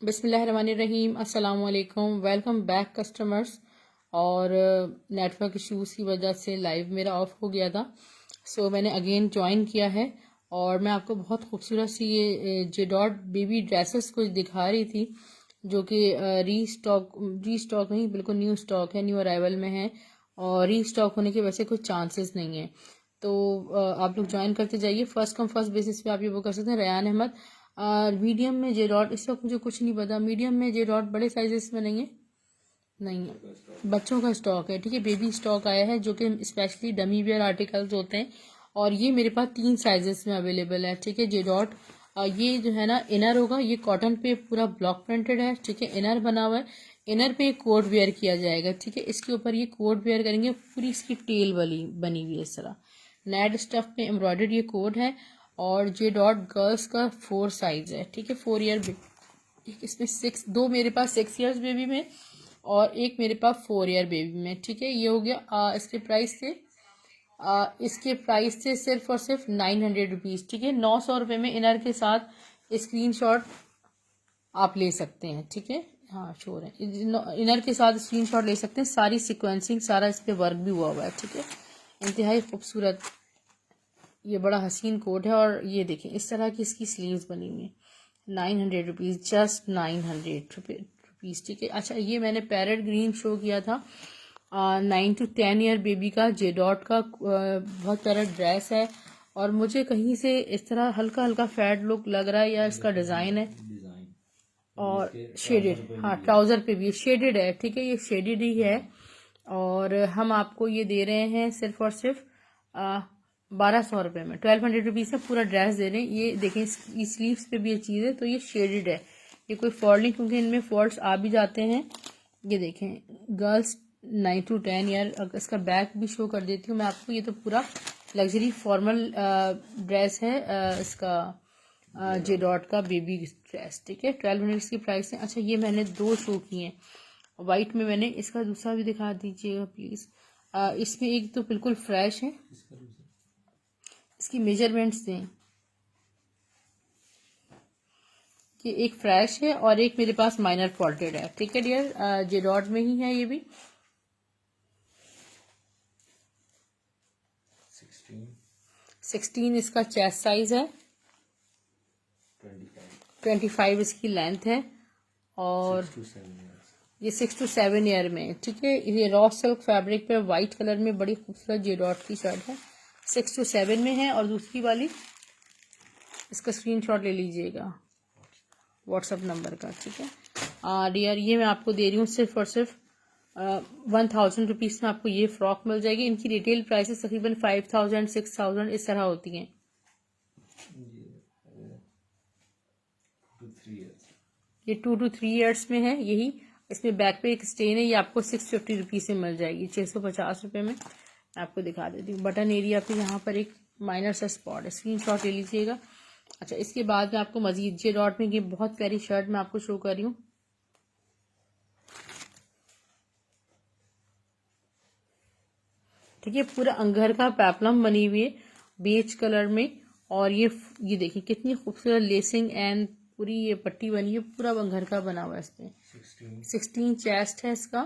बिस्मिल्लाहिर्रहमानिर्रहीम, अस्सलाम वालेकुम। Welcome back customers. और नेटवर्क इश्यूज़ की वजह से लाइव मेरा ऑफ हो गया था, सो मैंने अगेन ज्वाइन किया है। और मैं आपको बहुत खूबसूरत सी ये जे डॉट बेबी ड्रेसेस कुछ दिखा रही थी, जो कि रीस्टॉक नहीं, बिल्कुल न्यू स्टॉक है, न्यू अराइवल में है। और रीस्टॉक होने के वैसे कुछ चांसेस नहीं है। तो आप लोग ज्वाइन करते जाइए, फर्स्ट कम फर्स्ट बेसिस पे आप ये वो कर सकते हैं। रयान अहमद, मीडियम में जे डॉट, इस वक्त मुझे कुछ नहीं पता, मीडियम में जे डॉट बड़े साइजेस में नहीं है, नहीं है, बच्चों का स्टॉक है, ठीक है, बेबी स्टॉक आया है, जो कि स्पेशली डमी वेयर आर्टिकल्स होते हैं। और ये मेरे पास 3 साइजेस में अवेलेबल है, ठीक है। जे डॉट ये जो है ना, इनर होगा, ये कॉटन पे पूरा ब्लॉक प्रिंटेड है, ठीक है, इनर बना हुआ है। इनर पे एक कोट वेयर किया जाएगा, ठीक है, इसके ऊपर ये कोट वेयर करेंगे, पूरी इसकी टेल वाली बनी हुई है इस तरह, नेट स्टफ पे एम्ब्रॉयडर्ड ये कोट है। और जे डॉट गर्ल्स का 4 साइज है, ठीक है, 4 ईयर, इसमें 6, 2 मेरे पास 6 ईयर्स बेबी में और एक मेरे पास 4 ईयर बेबी में, ठीक है। ये हो गया इसके प्राइस से सिर्फ और सिर्फ 900 रुपीज़, ठीक है। 900 रुपये में इनर के साथ स्क्रीनशॉट आप ले सकते हैं, ठीक है। हाँ, श्योर है, इनर के साथ स्क्रीनशॉट ले सकते हैं। सारी सीक्वेंसिंग, सारा इस पर वर्क भी हुआ है, ठीक है। इंतहाई खूबसूरत, ये बड़ा हसीन कोट है। और ये देखें, इस तरह की इसकी स्लीव्स बनी हुई है। 900 रुपीज़, जस्ट 900 रुपीज़, ठीक है। अच्छा, ये मैंने पैरेट ग्रीन शो किया था, 9 to 10 ईयर बेबी का जे डॉट का बहुत प्यारा ड्रेस है। और मुझे कहीं से इस तरह हल्का हल्का फैट लुक लग रहा है, या इसका डिज़ाइन है, और शेडेड, हाँ, ट्राउज़र पे भी शेडेड है, ठीक है, ये शेडेड ही है। और हम आपको ये दे रहे हैं सिर्फ और सिर्फ 1200 रुपये में, 1200 रुपीज़ में पूरा ड्रेस दे रहे हैं। ये देखें, इसकी स्लीव्स पे भी ये चीज़ है, तो ये शेडेड है, ये कोई फॉल्डिंग, क्योंकि इनमें फॉल्ट्स आ भी जाते हैं। ये देखें, गर्ल्स 9 to 10 ईयर। इसका बैक भी शो कर देती हूँ मैं आपको। ये तो पूरा लग्जरी फॉर्मल ड्रेस है, इसका जे डॉट का बेबी ड्रेस, ठीक है। 1200 की प्राइस है। अच्छा, ये मैंने 2 शो किए हैं वाइट में, मैंने इसका दूसरा भी दिखा दीजिएगा प्लीज़। इसमें एक तो बिल्कुल फ्रेश है, इसकी मेजरमेंट्स दें, कि एक फ्रेश है और एक मेरे पास माइनर फॉल्टेड है, ठीक है डियर। जे डॉट में ही है ये भी। 16 इसका चेस्ट साइज है, 25 इसकी लेंथ है। और ये 6 to 7 ईयर में, ठीक है। ये रॉ सिल्क फैब्रिक पे वाइट कलर में बड़ी खूबसूरत जे डॉट की शर्ट है, 6 to 7 में है। और दूसरी वाली, इसका स्क्रीनशॉट ले लीजिएगा व्हाट्सएप नंबर का, ठीक है डियर। ये मैं आपको दे रही हूँ सिर्फ और सिर्फ 1000 रुपीज़ में आपको ये फ्रॉक मिल जाएगी। इनकी रिटेल प्राइसेस तकरीबन 5000 6000 इस तरह होती हैं। ये 2 to 3 ईयर्स में है यही। इसमें बैक पे एक स्टेन है, ये आपको 650 रुपीज़ में मिल जाएगी, 650 रुपये में। आपको दिखा देती हूँ, बटन एरिया पे यहाँ पर एक माइनर सा स्पॉट है, स्क्रीनशॉट ले लीजिएगा। अच्छा, इसके बाद में आपको मजीद जे डॉट में ये बहुत प्यारी शर्ट मैं आपको शो कर रही हूँ, ठीक है। पूरा अंगर का पेप्लम बनी हुई है बेज कलर में। और ये देखिए कितनी खूबसूरत लेसिंग एंड पूरी ये पट्टी बनी है, पूरा अंगर का बना हुआ है। इस पे 16 चेस्ट है इसका,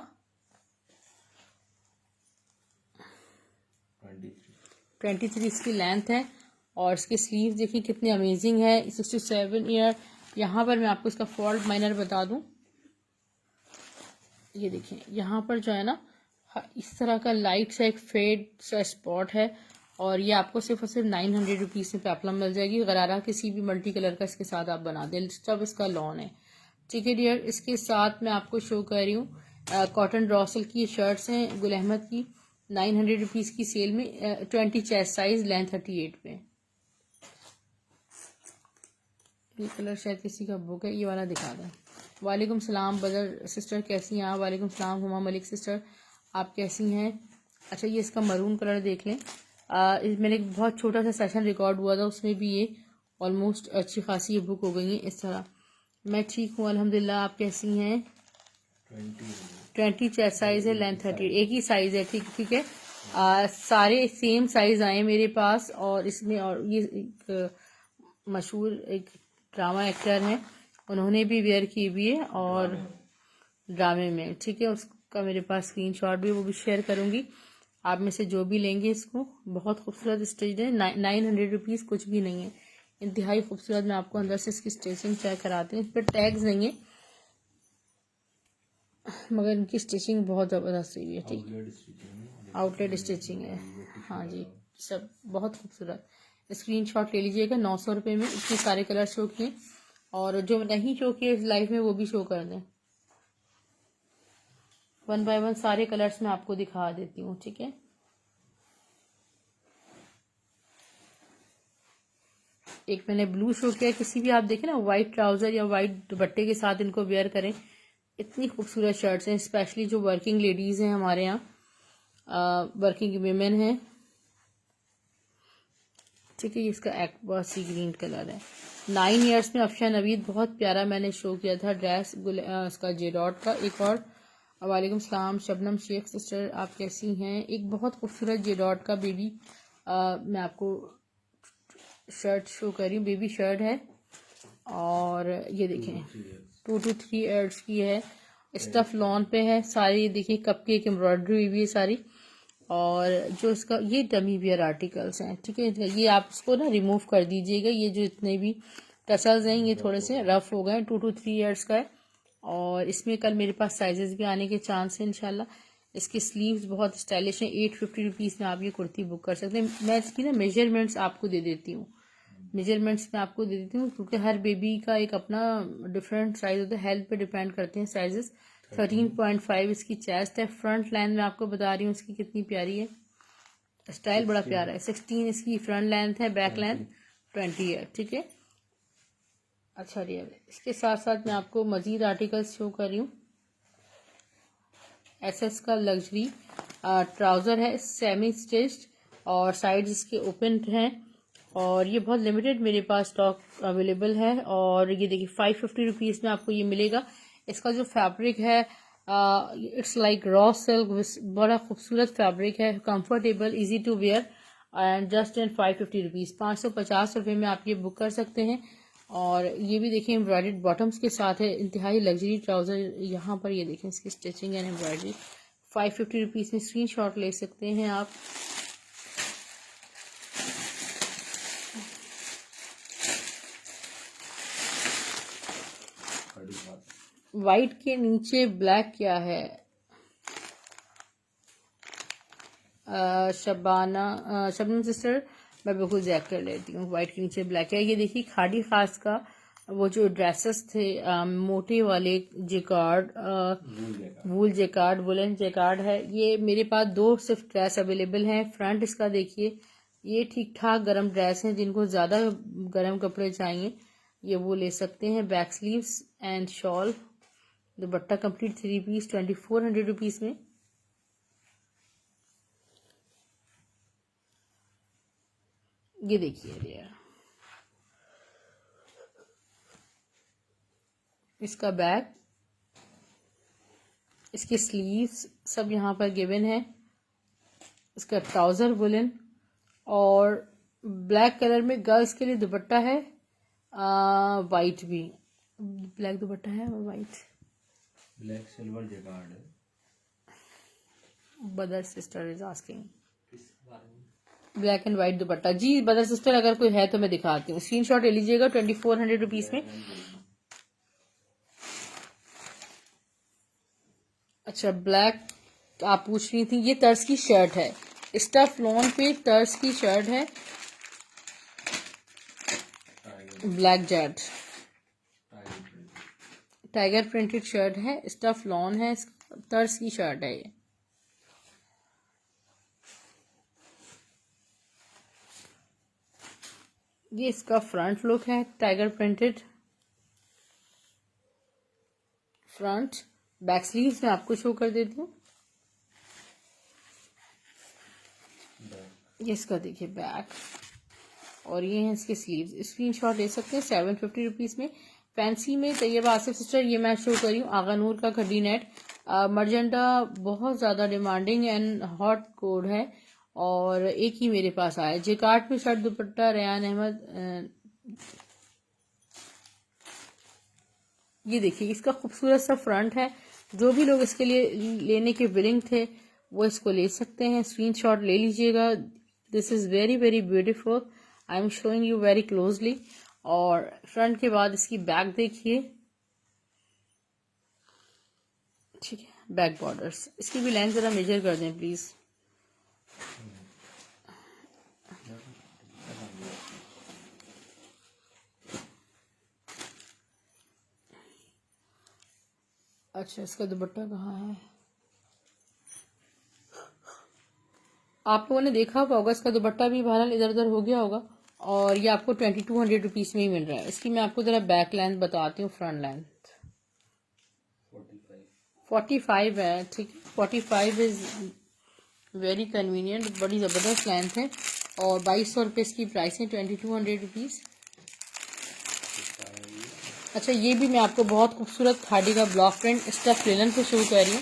23 इसकी लेंथ है। और इसकी स्लीव देखिए कितनी अमेजिंग है, 6 to 7 ईयर। यहाँ पर मैं आपको इसका फॉल्ट माइनर बता दूं, ये देखिए यहाँ पर जो है ना, इस तरह का लाइट सा एक फेड सा स्पॉट है। और ये आपको सिर्फ और सिर्फ 900 रुपीज़ में पेप्लम मिल जाएगी। गरारा किसी भी मल्टी कलर का इसके साथ आप बना दें, सब इसका लॉन है, ठीक है डियर। इसके साथ मैं आपको शो कर रही हूँ कॉटन ड्रॉसल की शर्ट्स हैं गुल अहमद की, 900 रुपीज़ की सेल में, 20 चेस्ट साइज, लेंथ 38 पे। ये कलर शायद किसी का बुक है, ये वाला दिखा दें। वालेकुम सलाम बदर सिस्टर, कैसी हैं आप? वालेकुम सलाम हुमा मलिक सिस्टर, आप कैसी हैं? अच्छा, ये इसका मरून कलर देख लें। मैंने एक बहुत छोटा सा सेशन रिकॉर्ड हुआ था, उसमें भी ये ऑलमोस्ट अच्छी खासी ये बुक हो गई है इस तरह। मैं ठीक हूँ अल्हम्दुलिल्लाह, आप कैसी हैं? 20 चेस्ट साइज है, लेंथ 30, एक ही साइज है, ठीक ठीक है। सारे सेम साइज आए मेरे पास। और इसमें और ये एक मशहूर एक ड्रामा एक्टर हैं उन्होंने भी वेयर की हुई है और ड्रामे में, ठीक है। उसका मेरे पास स्क्रीनशॉट भी, वो भी शेयर करूंगी। आप में से जो भी लेंगे इसको, बहुत खूबसूरत स्टिच है। 900 रुपीज़ कुछ भी नहीं है, इंतहाई खूबसूरत। मैं आपको अंदर से इसकी स्टिचिंग चेक कराती हूँ। इस पर टैग्स नहीं है मगर इनकी स्टिचिंग बहुत ज़बरदस्त हुई है, ठीक। आउटलेट स्टिचिंग है, हाँ जी, सब बहुत खूबसूरत। स्क्रीनशॉट ले लीजिएगा। 900 रुपये में इतने सारे कलर शो किए, और जो नहीं शो किए इस लाइफ में वो भी शो कर दें। 1 बाय 1 सारे कलर्स मैं आपको दिखा देती हूँ, ठीक है। एक मैंने ब्लू शो किया। किसी भी आप देखें ना, वाइट ट्राउजर या वाइट दुपट्टे के साथ इनको वेयर करें, इतनी खूबसूरत शर्ट्स हैं। स्पेशली जो वर्किंग लेडीज हैं हमारे यहाँ, वर्किंग वीमेन हैं, ठीक है। इसका एक्वा सी ग्रीन कलर है। 9 इयर्स में अफशा नवीद, बहुत प्यारा मैंने शो किया था ड्रेस इसका जे डॉट का। एक और, वालेकुम सलाम शबनम शेख सिस्टर, आप कैसी हैं। एक बहुत खूबसूरत जे डॉट का बेबी मैं आपको शर्ट शो कर रही हूँ। बेबी शर्ट है और ये देखें 2 to 3 ईयर्स की है। स्टफ लॉन पे है सारी, देखिए कपकेक एम्ब्रॉयडरी हुई है सारी। और जो इसका ये डमी वियर आर्टिकल्स हैं, ठीक है। ये आप इसको ना रिमूव कर दीजिएगा। ये जो इतने भी टसल्स हैं ये थोड़े से रफ हो गए। 2 to 3 ईयर्स का है, और इसमें कल मेरे पास साइजेस भी आने के चांस हैं इंशाल्लाह। इसकी स्लीव्स बहुत स्टाइलिश हैं। 850 रुपीज़ में आप ये कुर्ती बुक कर सकते हैं। मैं इसकी ना मेजरमेंट्स आपको दे देती हूँ, मेजरमेंट्स में आपको दे देती हूँ, क्योंकि हर बेबी का एक अपना डिफरेंट साइज होता है। हेल्थ पे डिपेंड करते हैं साइजेस। 13.5 इसकी चेस्ट है। फ्रंट लाइन में आपको बता रही हूँ इसकी कितनी प्यारी है, स्टाइल बड़ा प्यारा है। 16 इसकी फ्रंट लेंथ है, बैक लेंथ 20 है, ठीक है। अच्छा रिया, इसके साथ साथ मैं आपको मजीद आर्टिकल्स शो कर रही हूँ। एसएस का लग्जरी ट्राउज़र है, सेमी स्टिच्ड, और साइड्स इसके ओपन हैं, और ये बहुत लिमिटेड मेरे पास स्टॉक अवेलेबल है। और ये देखिए 550 रुपीज़ में आपको ये मिलेगा। इसका जो फैब्रिक है इट्स लाइक रॉ सिल्क, बड़ा खूबसूरत फैब्रिक है, comfortable, easy to wear, and just in 550 rupees, 550 रुपये में आप ये बुक कर सकते हैं। और ये भी देखिए एम्ब्रॉयडर्ड बॉटम्स के साथ है, इंतहाई लग्जरी ट्राउज़र। यहाँ पर ये देखें इसकी स्टिचिंग एंड एम्ब्रॉयडरी। 550 रुपीज़ में स्क्रीनशॉट ले सकते हैं आप। वाइट के नीचे ब्लैक क्या है, शबनम सिस्टर, मैं बिल्कुल चेक कर लेती हूँ। वाइट के नीचे ब्लैक है। ये देखिए खाड़ी खास का वो जो ड्रेसेस थे मोटे वाले जेकार्ड, वूल जेकार्ड, वुलन जेकार्ड है। ये मेरे पास 2 सिर्फ ड्रेस अवेलेबल हैं। फ्रंट इसका देखिए, ये ठीक ठाक गर्म ड्रेस हैं, जिनको ज़्यादा गर्म कपड़े चाहिए ये वो ले सकते हैं। Back sleeves and shawl, dupatta complete 3 piece 2400 rupees में। ये देखिए यार, इसका बैक, इसकी स्लीव्स सब यहाँ पर गिवन है। इसका ट्राउज़र वुलन, और ब्लैक कलर में गर्ल्स के लिए दुपट्टा है, वाइट भी, ब्लैक दुपट्टा है और वाइट, ब्लैक सिल्वर जैकार्ड है। Brother sister is asking black and white dupatta. जी बदर सिस्टर, अगर कोई है तो मैं दिखाती हूँ, स्क्रीनशॉट ले लीजिएगा। 2400 रुपीज़ में। अच्छा ब्लैक आप पूछ रही थी, ये तर्ज की शर्ट है, स्टफ लॉन पे तर्ज की शर्ट है, black jet tiger printed shirt है, स्टफ लॉन है, तर्ज की शर्ट है ये इसका फ्रंट लुक है, tiger printed front. Back sleeves में आपको शो कर देती हूँ। ये इसका देखिए बैक, और ये हैं इसके स्लीव्स। स्क्रीनशॉट ले सकते हैं 750 रुपीज़ में। फैंसी में तैयबा आसिफ सिस्टर, ये मैं शो कर रही हूँ आगा नूर का खड्डी नेट मर्जेंटा, बहुत ज़्यादा डिमांडिंग एंड हॉट कोड है, और एक ही मेरे पास आया। जेकार्ड में शर्ट दुपट्टा, रेयान अहमद ये देखिए इसका खूबसूरत सा फ्रंट है। जो भी लोग इसके लिए लेने के विलिंग थे वो इसको ले सकते हैं, स्क्रीनशॉट ले लीजिएगा। This is very very beautiful, I am showing you very closely. और फ्रंट के बाद इसकी बैक देखिए, ठीक है, बैक बॉर्डर्स। इसकी भी लेंथ ज़रा मेजर कर दें प्लीज़। अच्छा, इसका दुपट्टा कहाँ है? आप लोगों ने देखा होगा इसका दुपट्टा भी बहरहाल इधर उधर हो गया होगा। और ये आपको 2200 रुपीज़ में ही मिल रहा है। इसकी मैं आपको ज़रा बैक लेंथ बताती हूँ। फ्रंट लेंथ 45 है, ठीक है। 45 इज़ वेरी कन्वीनियंट, बड़ी ज़बरदस्त लेंथ है। और 2200 रुपये इसकी प्राइस है, 2200 रुपीज़। अच्छा, ये भी मैं आपको बहुत खूबसूरत खादी का ब्लॉक प्रिंट स्टफ लिनन पे शुरू कर रही हूँ।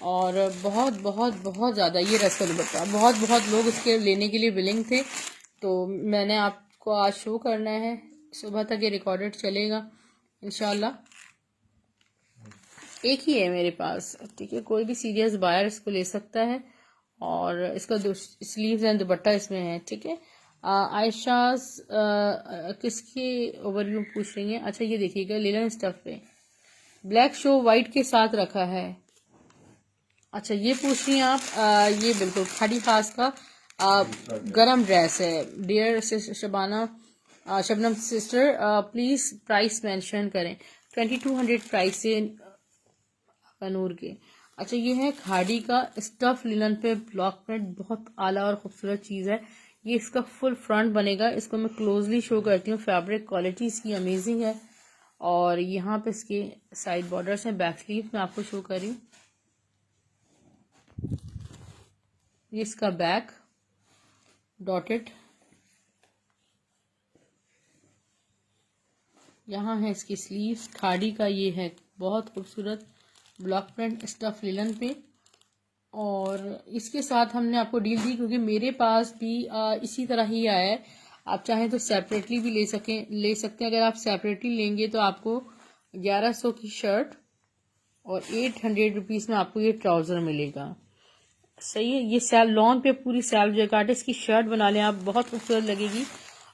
और बहुत बहुत बहुत ज़्यादा ये रस का दुपट्टा, बहुत बहुत लोग इसके लेने के लिए विलिंग थे, तो मैंने आपको आज शो करना है। सुबह तक ये रिकॉर्डेड चलेगा इंशाल्लाह। एक ही है मेरे पास, ठीक है। कोई भी सीरियस बायर इसको ले सकता है। और इसका स्लीव्स एंड दुपट्टा इसमें है, ठीक है। आयशा किसकी ओवरव्यू पूछ रही हैं? अच्छा, ये देखिएगा लिनन स्टफ पे ब्लैक शो वाइट के साथ रखा है। अच्छा, ये पूछ रही हैं आप, ये बिल्कुल खादी खास का गरम ड्रेस है। Dear Shabana, Shabnam sister, please price mention करें। 2200 प्राइस है कनूर के। अच्छा, ये है खादी का स्टफ लिनन पे ब्लॉक प्रिंट, बहुत आला और खूबसूरत चीज़ है। ये इसका फुल फ्रंट बनेगा। इसको मैं क्लोजली शो करती हूँ। फैब्रिक क्वालिटी इसकी अमेजिंग है। और यहाँ पे इसके साइड बॉर्डर्स हैं। बैक स्लीव मैं आपको शो कर रही हूँ। ये इसका बैक डॉटेड, यहाँ है इसकी स्लीव्स। खादी का ये है बहुत खूबसूरत ब्लॉक प्रिंट स्टफ लिनन पे। और इसके साथ हमने आपको डील दी, क्योंकि मेरे पास भी इसी तरह ही आया है। आप चाहें तो सेपरेटली भी ले सकते हैं। अगर आप सेपरेटली लेंगे तो आपको 1100 की शर्ट और 800 रुपीज़ में आपको ये ट्राउज़र मिलेगा। सही है। ये सैल लॉन पे पूरी सैल्व जैकार्ड इसकी शर्ट बना लें आप, बहुत खूबसूरत लगेगी।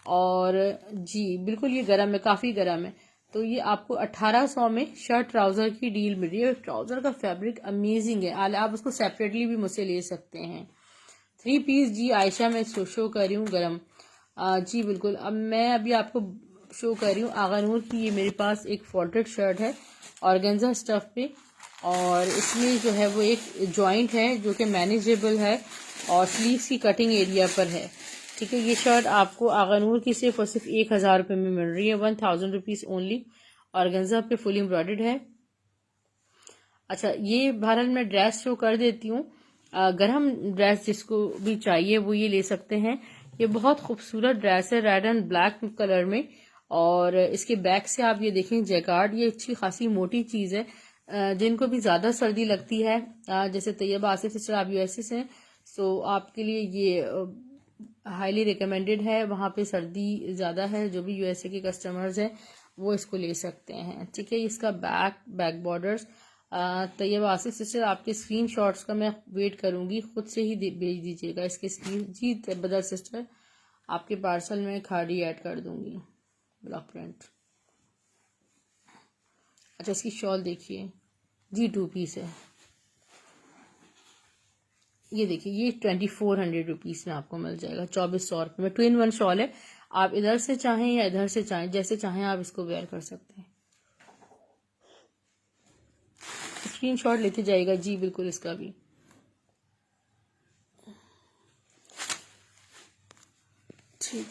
और जी बिल्कुल ये गर्म है, काफ़ी गर्म है। तो ये आपको 1800 में शर्ट ट्राउज़र की डील मिल रही है। ट्राउज़र का फैब्रिक अमेजिंग है। आप उसको सेपरेटली भी मुझसे ले सकते हैं। 3 पीस जी आयशा मैं शो कर रही हूँ गरम। जी बिल्कुल। अब मैं अभी आपको शो कर रही हूँ आगा नूर की। ये मेरे पास एक फोल्डेड शर्ट है ऑर्गेन्जा स्टफ पे। और इसमें जो है वो एक जॉइंट है जो कि मैनेजेबल है और स्लीव्स की कटिंग एरिया पर है, ठीक है। ये शर्ट आपको आगा नूर की सिर्फ और सिर्फ 1000 रुपये में मिल रही है। 1000 रुपीज़ ओनली। ऑर्गेन्जा पे फुल एम्ब्रॉयडर्ड है। अच्छा, ये भारत में ड्रेस शो कर देती हूँ। गरम ड्रेस जिसको भी चाहिए वो ये ले सकते हैं। ये बहुत खूबसूरत ड्रेस है, रेड एंड ब्लैक कलर में। और इसके बैक से आप ये देखें जैकार्ड, ये अच्छी खासी मोटी चीज़ है। जिनको भी ज़्यादा सर्दी लगती है, जैसे तैयबा आसिफ सिस्टर आप यूएसए से हैं, सो आपके लिए ये हाईली रिकमेंडेड है। वहाँ पे सर्दी ज़्यादा है, जो भी यूएसए के कस्टमर्स हैं वो इसको ले सकते हैं, ठीक है। इसका back borders. Taiba Asif sister आपके स्क्रीनशॉट्स का मैं वेट करूंगी, खुद से ही भेज दीजिएगा इसके स्क्रीन। जी बदर सिस्टर, आपके पार्सल में खाड़ी ऐड कर दूंगी ब्लॉक प्रिंट। अच्छा, इसकी शॉल देखिए जी, 2 पीस है। ये देखिए ये 2400 रुपीज़ में आपको मिल जाएगा, 2400 रुपये में। 2-in-1 शॉल है। आप इधर से चाहें या इधर से चाहें, जैसे चाहें आप इसको वेयर कर सकते हैं। स्क्रीनशॉट लेते जाइएगा जी बिल्कुल इसका भी। ठीक।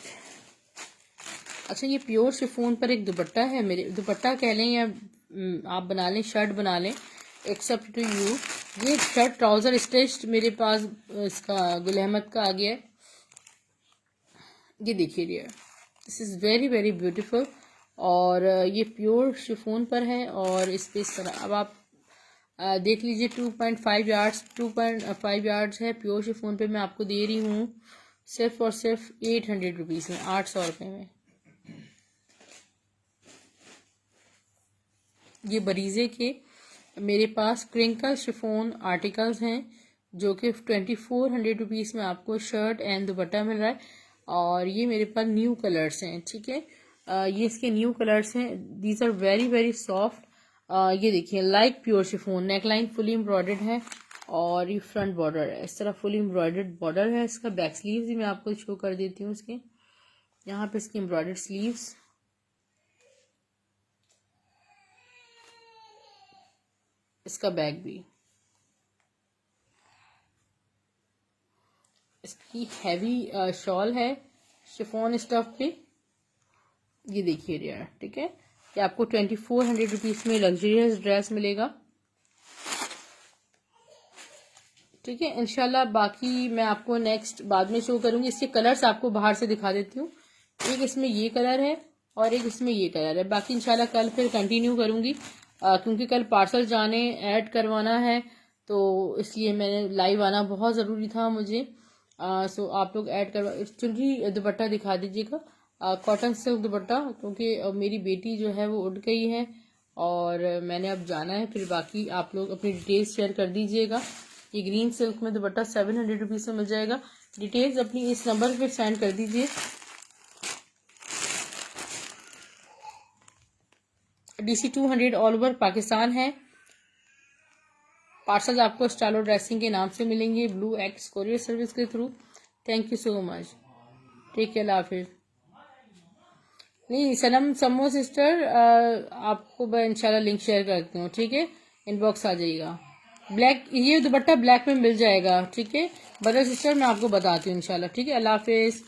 अच्छा, ये प्योर शिफॉन पर एक दुपट्टा है। मेरे दुपट्टा कह लें या आप बना लें, शर्ट बना लें, एक्सेप्ट टू यू। ये शर्ट ट्राउज़र स्टिच्ड मेरे पास इसका गुल अहमद का आ गया है। ये देखिए dear, this is very very beautiful. और ये प्योर शिफॉन पर है। और इस पे इस तरह अब आप देख लीजिए 2.5 यार्ड्स है। प्योर शिफॉन पे मैं आपको दे रही हूँ सिर्फ और सिर्फ 800 रुपीज़ में, 800 रुपये में। ये बरीजे के मेरे पास क्रिंकल शिफोन आर्टिकल्स हैं जो कि 2400 रुपीज़ में आपको शर्ट एंड दुपट्टा मिल रहा है। और ये मेरे पास न्यू कलर्स हैं, ठीक है। ये इसके न्यू कलर्स हैं। These are very very soft. ये देखिए like pure chiffon, neckline fully embroidered है और ये फ्रंट बॉर्डर है, इस तरह फुली एम्ब्रॉयडर्ड बॉर्डर है। इसका बैक स्लीव्स भी मैं आपको शो कर देती हूँ। इसके यहाँ पे इसकी एम्ब्रॉयडर्ड स्लीव्स, इसका बैक भी। इसकी हैवी शॉल है शिफॉन स्टफ पे, ये देखिए डियर, ठीक है। ये आपको 2400 रुपीज़ में लग्जरियस ड्रेस मिलेगा, ठीक है। इंशाल्लाह बाकी मैं आपको नेक्स्ट बाद में शो करूंगी। इसके कलर्स आपको बाहर से दिखा देती हूँ। एक इसमें ये कलर है और एक इसमें ये कलर है। बाकी इंशाल्लाह कल फिर कंटिन्यू करूंगी क्योंकि कल पार्सल जाने ऐड करवाना है, तो इसलिए मैंने लाइव आना बहुत ज़रूरी था मुझे। सो आप लोग ऐड करवा। चुनरी दुपट्टा दिखा दीजिएगा, कॉटन सिल्क दुपट्टा, क्योंकि मेरी बेटी जो है वो उठ गई है और मैंने अब जाना है। फिर बाकी आप लोग अपनी डिटेल्स शेयर कर दीजिएगा। ये ग्रीन सिल्क में दुपट्टा 700 रुपीज़ में मिल जाएगा। डिटेल्स अपनी इस नंबर पे सेंड कर दीजिए। DC 200 ऑल ओवर पाकिस्तान है। पार्सल आपको स्टाइलो ड्रेसिंग के नाम से मिलेंगे ब्लू एक्स कोरियर सर्विस के थ्रू। Thank you so much, take care, अल्लाह हाफिज़। नहीं सनम सम्मो सिस्टर, आपको मैं इंशाल्लाह लिंक शेयर करती हूँ, ठीक है। इनबॉक्स आ जाइएगा। ब्लैक, ये दुपट्टा ब्लैक में मिल जाएगा, ठीक है। बदर सिस्टर मैं आपको बताती हूँ इंशाल्लाह, ठीक है। अल्लाह हाफिज़।